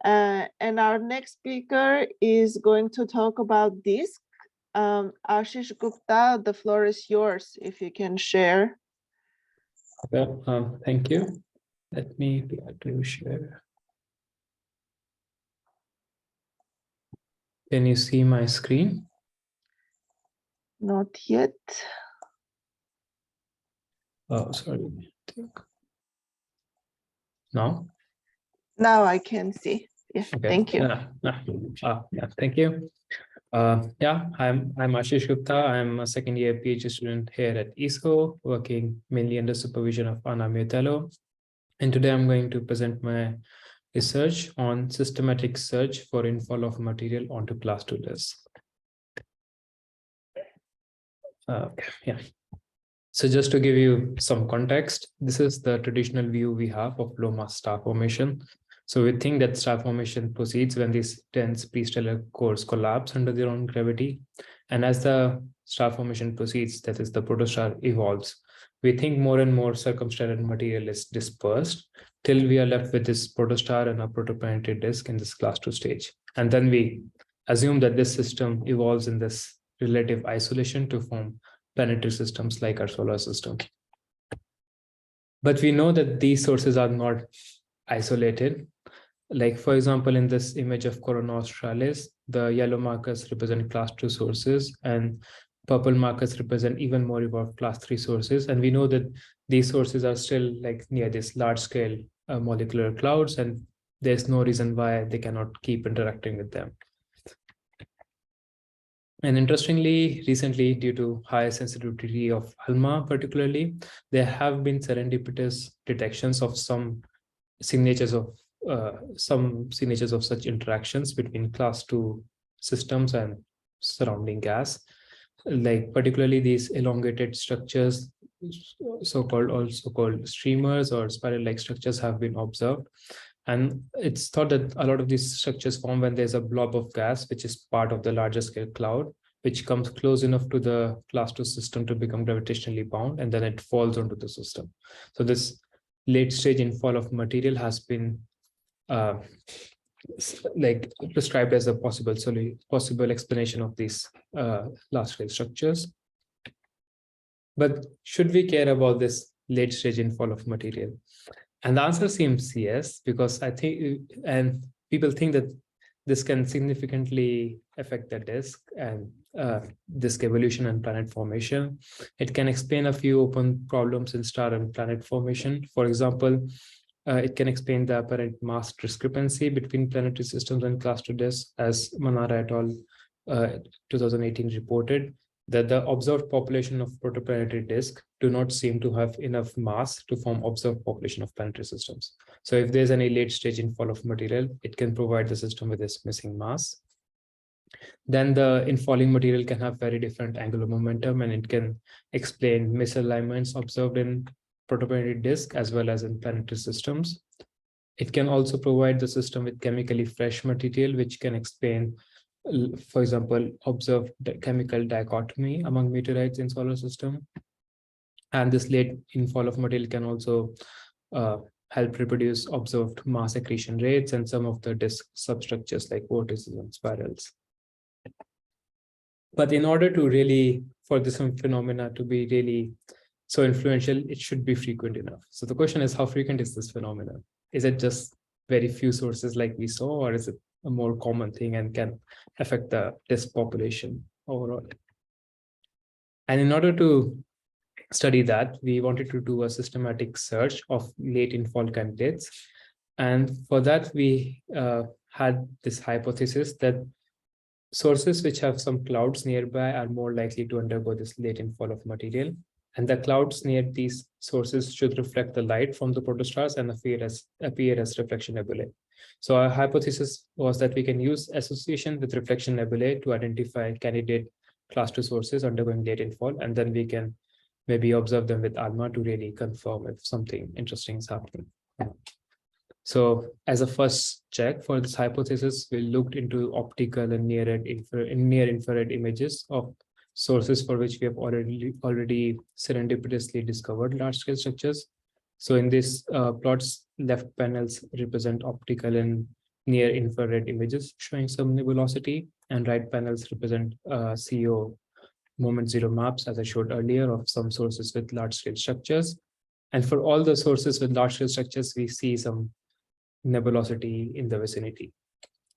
And our next speaker is going to talk about disk. Aashish Gupta, the floor is yours, if you can share. Well, thank you. Let me to share. Can you see my screen? Not yet. Oh, sorry. Now? Now I can see. Yeah, Okay. thank you. Yeah, thank you. Yeah, I'm Aashish Gupta. I'm a second year PhD student here at ISCO, working mainly under supervision of Anna Mutalo. And today I'm going to present my research on systematic search for infall of material onto class 2 disks. Yeah. So just to give you some context, this is the traditional view we have of low mass star formation. So we think that star formation proceeds when these dense prestellar cores collapse under their own gravity. And as the star formation proceeds, that is the protostar evolves, we think more and more circumstellar material is dispersed till we are left with this protostar and a protoplanetary disk in this class 2 stage. And then we assume that this system evolves in this relative isolation to form planetary systems like our solar system. But we know that these sources are not isolated. Like, for example, in this image of Corona Australis, the yellow markers represent class 2 sources and purple markers represent even more evolved class 3 sources. And we know that these sources are still like near this large scale molecular clouds, and there's no reason why they cannot keep interacting with them. And interestingly, recently, due to high sensitivity of ALMA particularly, there have been serendipitous detections of some signatures of such interactions between class 2 systems and surrounding gas. Like particularly these elongated structures, also called streamers or spiral-like structures, have been observed. And it's thought that a lot of these structures form when there's a blob of gas, which is part of the larger scale cloud, which comes close enough to the class 2 system to become gravitationally bound, and then it falls onto the system. So this late stage infall of material has been like prescribed as a possible explanation of these large scale structures. But should we care about this late stage infall of material? And the answer seems yes, because I think, and people think that this can significantly affect the disk and disk evolution and planet formation. It can explain a few open problems in star and planet formation. For example, it can explain the apparent mass discrepancy between planetary systems and class 2 disks, as Manara et al. 2018 reported that the observed population of protoplanetary disk do not seem to have enough mass to form observed population of planetary systems. So if there's any late stage infall of material, it can provide the system with this missing mass. Then the infalling material can have very different angular momentum, and it can explain misalignments observed in protoplanetary disk as well as in planetary systems. It can also provide the system with chemically fresh material, which can explain, for example, observed chemical dichotomy among meteorites in solar system. And this late infall of material can also help reproduce observed mass accretion rates and some of the disk substructures like vortices and spirals. But in order to really, for this phenomena to be really so influential, it should be frequent enough. So the question is, how frequent is this phenomenon? Is it just very few sources like we saw, or is it a more common thing and can affect the disk population overall? And in order to study that, we wanted to do a systematic search of late infall candidates. And for that, we had this hypothesis that sources which have some clouds nearby are more likely to undergo this late infall of material. And the clouds near these sources should reflect the light from the protostars and appear as reflection nebulae. So our hypothesis was that we can use association with reflection nebulae to identify candidate class 2 sources undergoing late infall, and then we can maybe observe them with ALMA to really confirm if something interesting is happening. So as a first check for this hypothesis, we looked into optical and near-infrared images of sources for which we have already serendipitously discovered large-scale structures. So in this plots, left panels represent optical and near infrared images showing some nebulosity, and right panels represent CO moment zero maps, as I showed earlier, of some sources with large scale structures. And for all the sources with large scale structures, we see some nebulosity in the vicinity.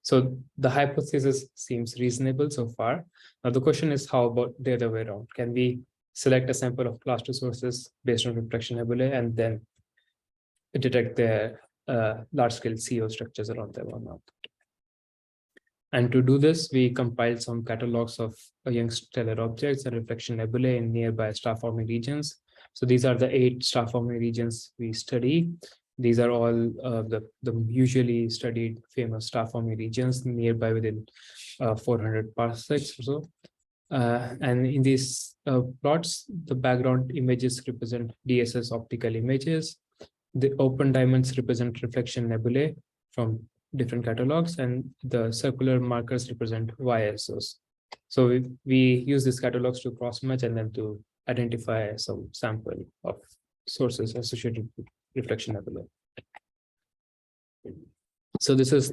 So the hypothesis seems reasonable so far. Now the question is, how about the other way around? Can we select a sample of class 2 sources based on reflection nebulae and then detect their large-scale CO structures around them or not? And to do this, we compiled some catalogs of young stellar objects and reflection nebulae in nearby star-forming regions. So these are the 8 star-forming regions we study. These are all the usually studied famous star-forming regions nearby within 400 parsecs or so. And in these plots, the background images represent DSS optical images. The open diamonds represent reflection nebulae from different catalogs, and the circular markers represent YSOs. So we use these catalogs to cross-match and then to identify some sample of sources associated with reflection nebulae. So this is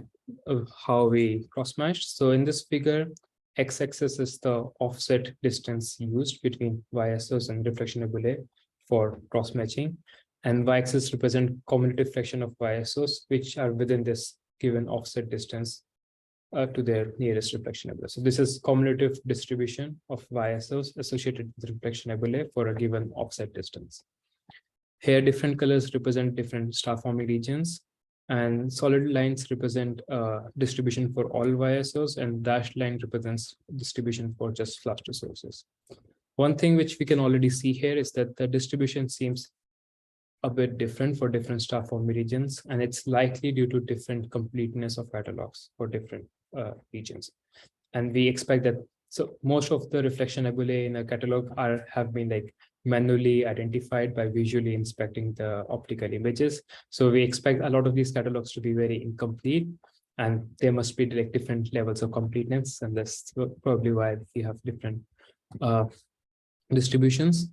how we cross-matched. So in this figure, x-axis is the offset distance used between YSOs and reflection nebulae for cross-matching, and y-axis represent cumulative fraction of YSOs which are within this given offset distance to their nearest reflection nebulae. So this is cumulative distribution of YSOs associated with reflection nebulae for a given offset distance. Here, different colors represent different star-forming regions, and solid lines represent distribution for all YSOs, and dashed line represents distribution for just cluster sources. One thing which we can already see here is that the distribution seems a bit different for different star-forming regions, and it's likely due to different completeness of catalogs for different regions. And we expect that, so most of the reflection nebulae in a catalog have been like manually identified by visually inspecting the optical images. So we expect a lot of these catalogs to be very incomplete, and there must be like different levels of completeness, and that's probably why we have different distributions.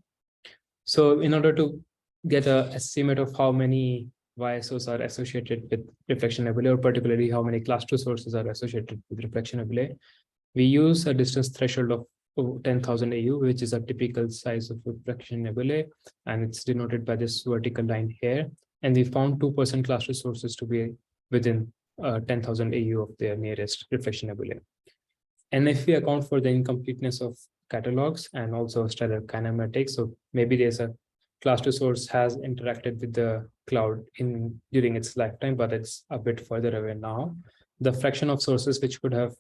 So in order to get an estimate of how many YSOs are associated with reflection nebulae, or particularly how many class 2 sources are associated with reflection nebulae, we use a distance threshold of 10,000 AU, which is a typical size of reflection nebulae, and it's denoted by this vertical line here. And we found 2% class 2 sources to be within 10,000 AU of their nearest reflection nebulae. And if we account for the incompleteness of catalogs and also stellar kinematics, so maybe there's a class 2 source has interacted with the cloud during its lifetime, but it's a bit further away now, the fraction of sources which could have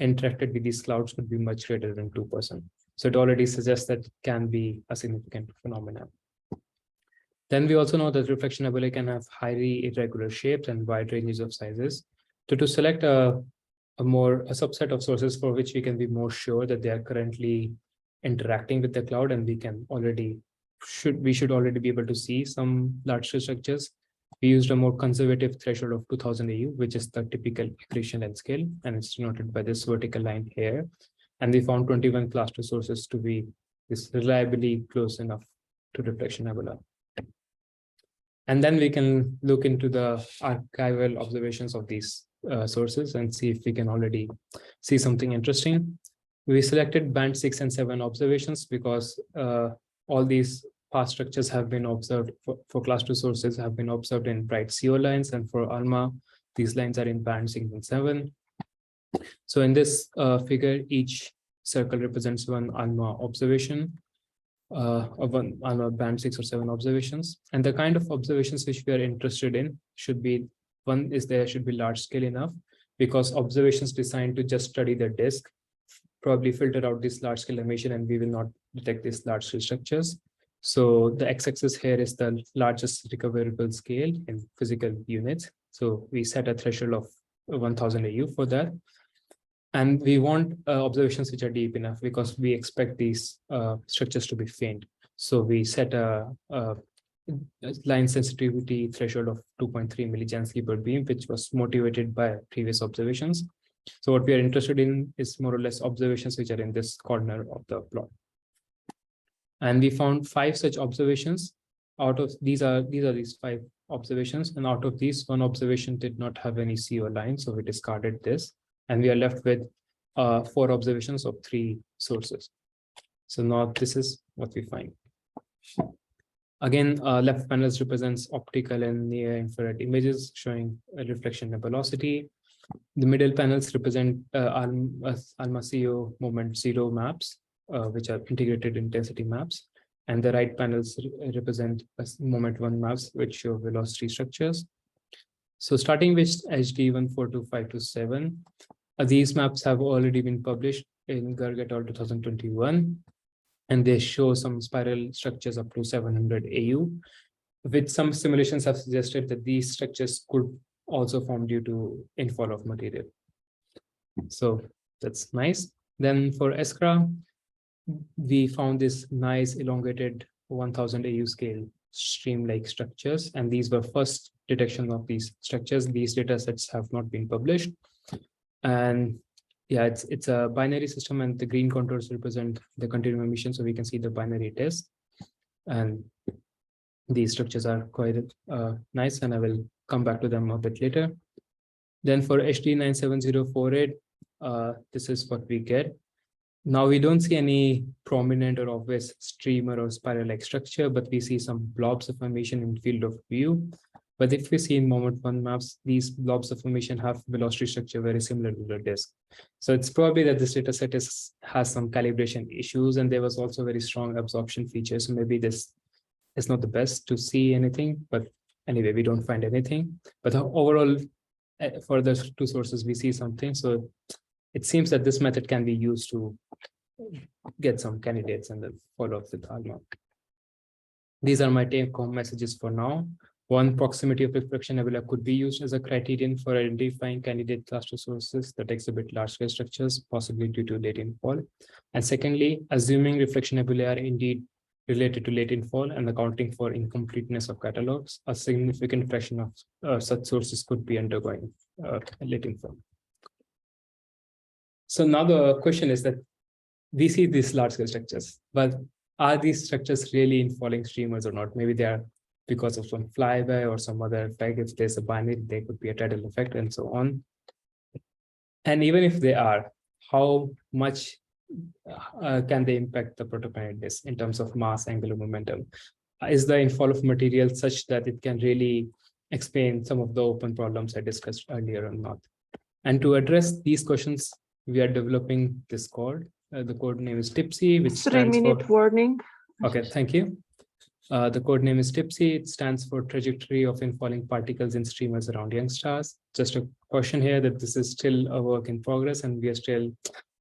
interacted with these clouds could be much greater than 2%. So it already suggests that it can be a significant phenomenon. Then we also know that reflection nebulae can have highly irregular shapes and wide ranges of sizes. So to select a subset of sources for which we can be more sure that they are currently interacting with the cloud, and we should already be able to see some large structures, we used a more conservative threshold of 2000 AU, which is the typical accretion length scale, and it's denoted by this vertical line here. And we found 21 class 2 sources to be reliably close enough to reflection nebula. And then we can look into the archival observations of these sources and see if we can already see something interesting. We selected band 6 and 7 observations because all these past structures have been observed for class 2 sources have been observed in bright CO lines, and for ALMA, these lines are in band 6 and 7. So in this figure, each circle represents one ALMA observation, of one ALMA band 6 or 7 observations. And the kind of observations which we are interested in should be, one is there should be large scale enough, because observations designed to just study the disk probably filter out this large scale emission, and we will not detect these large scale structures. So the x-axis here is the largest recoverable scale in physical units. So we set a threshold of 1000 AU for that. And we want observations which are deep enough, because we expect these structures to be faint. So we set a line sensitivity threshold of 2.3 millijansky per beam, which was motivated by previous observations. So what we are interested in is more or less observations which are in this corner of the plot. And we found 5 such observations. Out of these 5 observations, and out of these, one observation did not have any CO line, so we discarded this, and we are left with 4 observations of 3 sources. So now this is what we find. Again, left panels represents optical and near infrared images showing a reflection and velocity. The middle panels represent ALMA CO moment 0 maps, which are integrated intensity maps. And the right panels represent moment 1 maps, which show velocity structures. So starting with HD 142527, these maps have already been published in Garg et al. 2021. And they show some spiral structures up to 700 AU, with some simulations have suggested that these structures could also form due to infall of material. So that's nice. Then for ESCRA, we found this nice elongated 1000 AU scale stream-like structures, and these were first detection of these structures. These data sets have not been published. And yeah, it's a binary system, and the green contours represent the continuum emission, so we can see the binary test. And these structures are quite nice, and I will come back to them a bit later. Then for HD 97048, this is what we get. Now we don't see any prominent or obvious streamer or spiral-like structure, but we see some blobs of formation in field of view. But if we see in moment 1 maps, these blobs of formation have velocity structure very similar to the disk. So it's probably that this data set has some calibration issues, and there was also very strong absorption features. So maybe this is not the best to see anything, but anyway, we don't find anything. But overall, for the 2 sources, we see something. So it seems that this method can be used to get some candidates and then follow up with ALMA. These are my take-home messages for now. One, proximity of reflection nebula could be used as a criterion for identifying candidate cluster sources that exhibit large-scale structures, possibly due to late infall. And secondly, assuming reflection nebulae are indeed related to late infall and accounting for incompleteness of catalogs, a significant fraction of such sources could be undergoing late infall. So now the question is that we see these large-scale structures, but are these structures really infalling streamers or not? Maybe they are because of some flyby or some other effect. If there's a binary, there could be a tidal effect and so on. And even if they are, how much can they impact the protoplanet disk in terms of mass, angular momentum? Is the infall of material such that it can really explain some of the open problems I discussed earlier or not? And to address these questions, we are developing this code. The code name is TIPSY, which stands for... 3-minute warning. Okay, thank you. The code name is TIPSY. It stands for Trajectory of Infalling Particles in Streamers Around Young Stars. Just a caution here that this is still a work in progress and we are still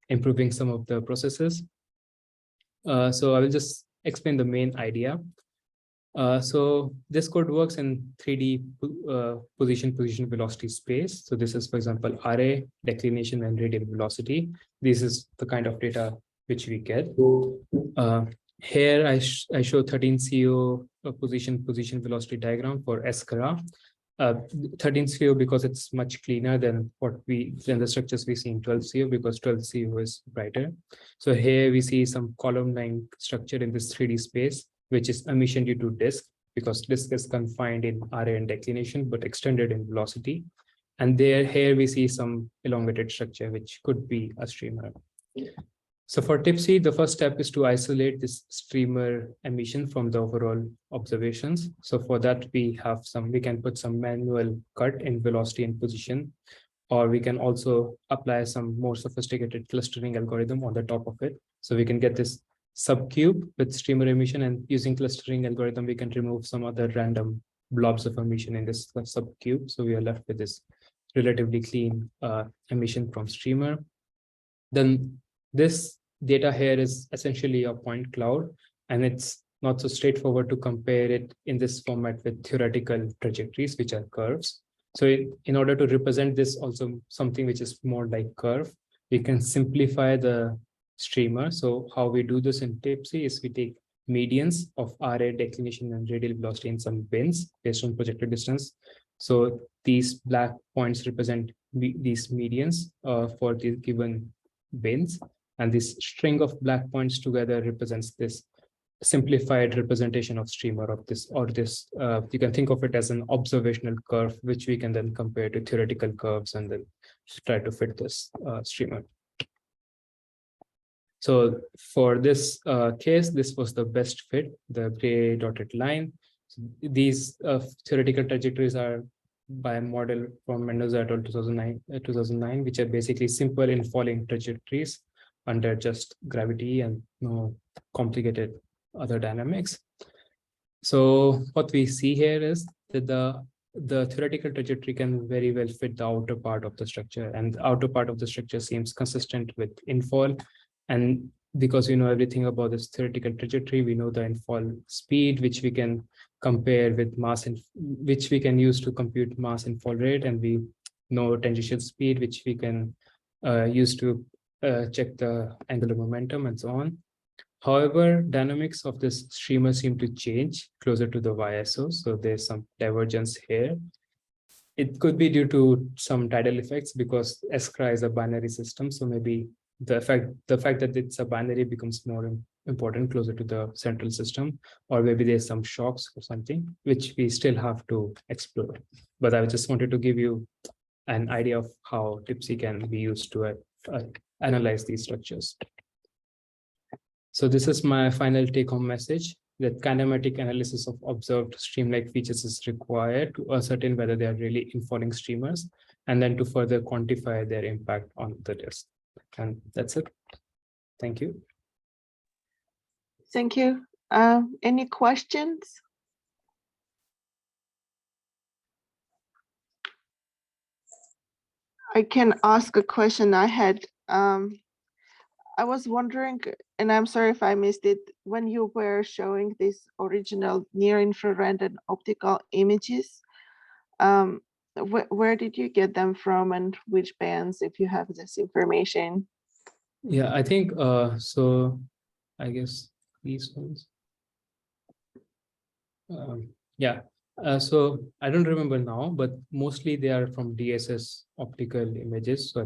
improving some of the processes. So I will just explain the main idea. So this code works in 3D position velocity space. So this is, for example, array, declination, and radial velocity. This is the kind of data which we get. Here I show 13CO position velocity diagram for ESCRA. 13CO because it's much cleaner than the structures we see in 12CO, because 12CO is brighter. So here we see some column-like structure in this 3D space, which is emission due to disk, because disk is confined in array and declination, but extended in velocity. And here we see some elongated structure, which could be a streamer. So for TIPSY, the first step is to isolate this streamer emission from the overall observations. So for that, we can put some manual cut in velocity and position, or we can also apply some more sophisticated clustering algorithm on the top of it. So we can get this subcube with streamer emission, and using clustering algorithm, we can remove some other random blobs of emission in this subcube. So we are left with this relatively clean emission from streamer. Then this data here is essentially a point cloud, and it's not so straightforward to compare it in this format with theoretical trajectories, which are curves. So in order to represent this also something which is more like curve, we can simplify the streamer. So how we do this in TIPSY is we take medians of array, declination, and radial velocity in some bins based on projected distance. So these black points represent these medians for the given bins, and this string of black points together represents this simplified representation of streamer of this, or this, you can think of it as an observational curve, which we can then compare to theoretical curves and then try to fit this streamer. So for this case, this was the best fit, the gray dotted line. So these theoretical trajectories are by a model from Mendoza et al. 2009, which are basically simple infalling trajectories under just gravity and no complicated other dynamics. So what we see here is that the theoretical trajectory can very well fit the outer part of the structure, and the outer part of the structure seems consistent with infall. And because we know everything about this theoretical trajectory, we know the infall speed, which we can compare with mass, which we can use to compute mass infall rate, and we know tangential speed, which we can use to check the angular momentum and so on. However, dynamics of this streamer seem to change closer to the YSO, so there's some divergence here. It could be due to some tidal effects because SCRA is a binary system, so maybe the fact that it's a binary becomes more important closer to the central system, or maybe there's some shocks or something, which we still have to explore. But I just wanted to give you an idea of how TIPSY can be used to analyze these structures. So this is my final take-home message, that kinematic analysis of observed stream-like features is required to ascertain whether they are really infalling streamers, and then to further quantify their impact on the disk. And that's it. Thank you. Thank you. Any questions? I can ask a question I had. I was wondering, and I'm sorry if I missed it, when you were showing these original near-infrared and optical images, where did you get them from and which bands, if you have this information? Yeah, I think, so I guess these ones. Yeah, so I don't remember now, but mostly they are from DSS optical images. So I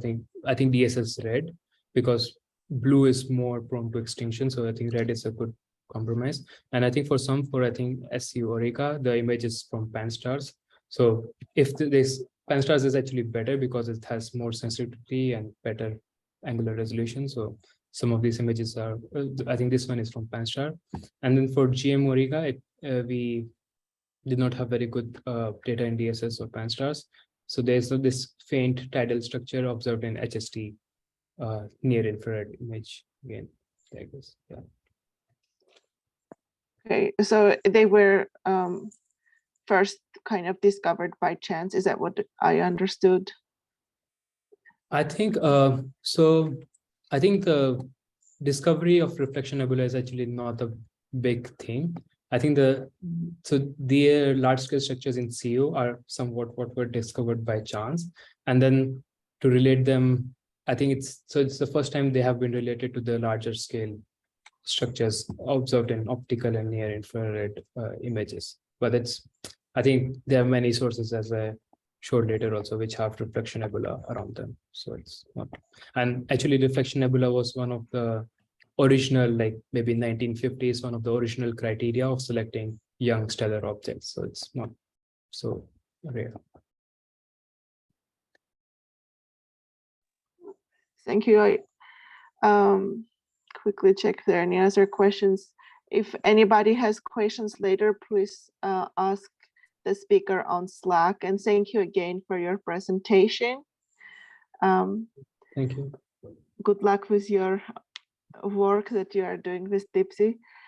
think DSS red, because blue is more prone to extinction. So I think red is a good compromise. And I think for I think SU Orica, the image is from PanStars. So if this PanStars is actually better because it has more sensitivity and better angular resolution. So some of these images are, I think this one is from PanStar. And then for GM Orica, we did not have very good data in DSS or PanStars. So there's this faint tidal structure observed in HST near infrared image again, like this. Yeah. Okay, so they were first kind of discovered by chance. Is that what I understood? I think so. I think the discovery of reflection nebula is actually not a big thing. I think the large scale structures in CO are somewhat what were discovered by chance, and then to relate them, I think it's the first time they have been related to the larger scale structures observed in optical and near infrared images. But I think there are many sources, as I showed later also, which have reflection nebula around them. So it's not, and actually reflection nebula was one of the original, like maybe 1950s, one of the original criteria of selecting young stellar objects. So it's not so rare. Thank you. I quickly check if there are any other questions. If anybody has questions later, please ask the speaker on Slack. And thank you again for your presentation. Thank you. Good luck with your work that you are doing with TIPSY.